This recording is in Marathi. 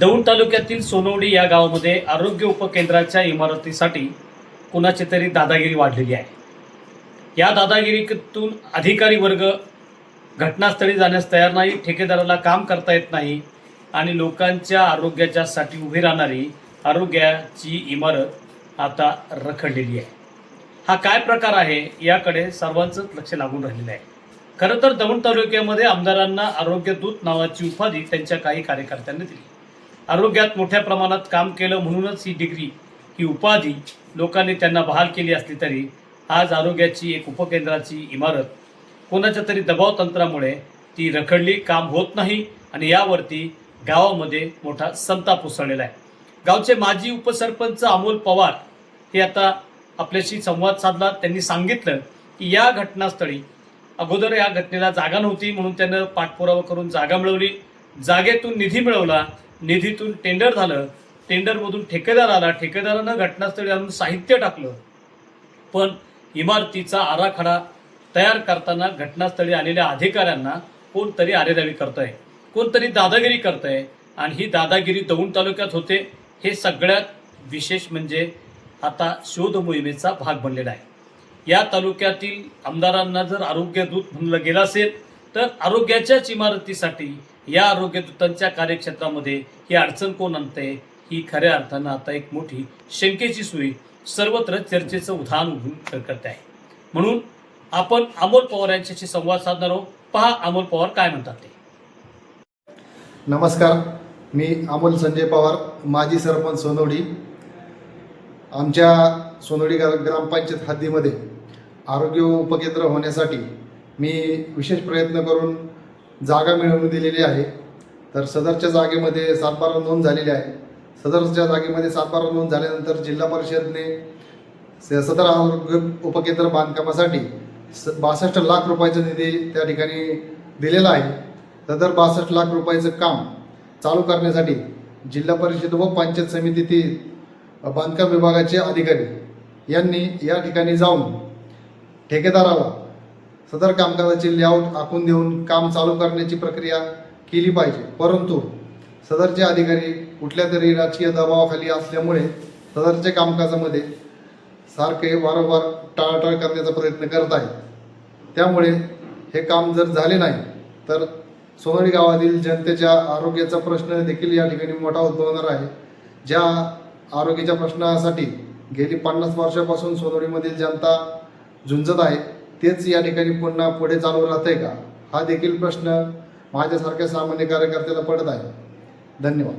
दौंड तालुक्यातील सोनवडी या गावामध्ये आरोग्य उपकेंद्राच्या इमारतीसाठी कुणाची तरी दादागिरी वाढलेली आहे। या दादागिरीतून अधिकारी वर्ग घटनास्थळी जाण्यास तयार नाही, ठेकेदाराला काम करता येत नाही आणि लोकांच्या आरोग्याच्यासाठी उभी राहणारी आरोग्याची इमारत आता रखडलेली आहे। हा काय प्रकार आहे याकडे सर्वांचंच लक्ष लागून राहिलेलं आहे। खरं तर दौंड तालुक्यामध्ये आमदारांना आरोग्य दूत नावाची उपाधी त्यांच्या काही कार्यकर्त्यांनी दिली। आरोग्यात मोठ्या प्रमाणात काम केलं म्हणूनच ही डिग्री, ही उपाधी लोकांनी त्यांना बहाल केली असली तरी आज आरोग्याची एक उपकेंद्राची इमारत कोणाच्या तरी दबाव तंत्रामुळे ती रखडली, काम होत नाही आणि यावरती गावामध्ये मोठा संताप उसळलेला आहे। गावचे माजी उपसरपंच अमोल पवार हे आता आपल्याशी संवाद साधला। त्यांनी सांगितलं की या घटनास्थळी अगोदर या घटनेला जागा नव्हती म्हणून त्यानं पाठपुरावा करून जागा मिळवली, जागेतून निधी मिळवला, निधीतून टेंडर झालं, टेंडरमधून ठेकेदार आला, ठेकेदारानं घटनास्थळी आणून साहित्य टाकलं, पण इमारतीचा आराखडा तयार करताना घटनास्थळी आलेल्या अधिकाऱ्यांना कोणतरी आरेरावी करतंय, कोणतरी दादागिरी करतंय आणि ही दादागिरी दौंड तालुक्यात होते। हे सगळ्यात विशेष म्हणजे आता शोध मोहिमेचा भाग बनलेला आहे। या तालुक्यातील आमदारांना जर आरोग्य दूत म्हणलं गेलं असेल तर आरोग्याच्याच इमारतीसाठी या आरोग्य दूतांच्या कार्यक्षेत्रामध्ये ही अडचण कोण आणते, ही खऱ्या अर्थानं आता एक मोठी शंकेची सुई सर्वत्र चर्चेचं उधाण उभं करते आहे। म्हणून आपण अमोल पवार यांच्याशी संवाद साधणार आहोत। पहा अमोल पवार काय म्हणतात ते। नमस्कार, मी अमोल संजय पवार, माजी सरपंच सोनवडी। आमच्या सोनवडी ग्रामपंचायत हद्दीमध्ये आरोग्य उपकेंद्र होण्यासाठी मी विशेष प्रयत्न करून जागा मिळवून दिलेली आहे। तर सदरच्या जागेमध्ये सातबारा नोंद झालेली आहे। सदरच्या जागेमध्ये सातबारा नोंद झाल्यानंतर जिल्हा परिषदने सदर आरोग्य उपकेंद्र बांधकामासाठी 62 लाख रुपयाचा निधी त्या ठिकाणी दिलेला आहे। सदर 62 लाख रुपयाचं काम चालू करण्यासाठी जिल्हा परिषद व पंचायत समितीतील बांधकाम विभागाचे अधिकारी यांनी या ठिकाणी जाऊन ठेकेदाराला सदर कामकाजाचे लेआउट आखून देऊन काम चालू करण्याची प्रक्रिया केली पाहिजे। परंतु सदरचे अधिकारी कुठल्या तरी राजकीय दबावाखाली असल्यामुळे सदरच्या कामकाजामध्ये सारखे वारंवार टाळाटाळ करण्याचा प्रयत्न करत आहेत। त्यामुळे हे काम जर झाले नाही तर सोनवडी गावातील जनतेच्या आरोग्याचा प्रश्न देखील या ठिकाणी मोठा उद्भवणार आहे। ज्या आरोग्याच्या प्रश्नासाठी गेली 50 वर्षापासून सोनवडीमधील जनता झुंजत आहे तेच या ठिकाणी पुन्हा पुढे चालू राहतंय का, हा देखील प्रश्न माझ्यासारख्या सामान्य कार्यकर्त्याला पडत आहे। धन्यवाद।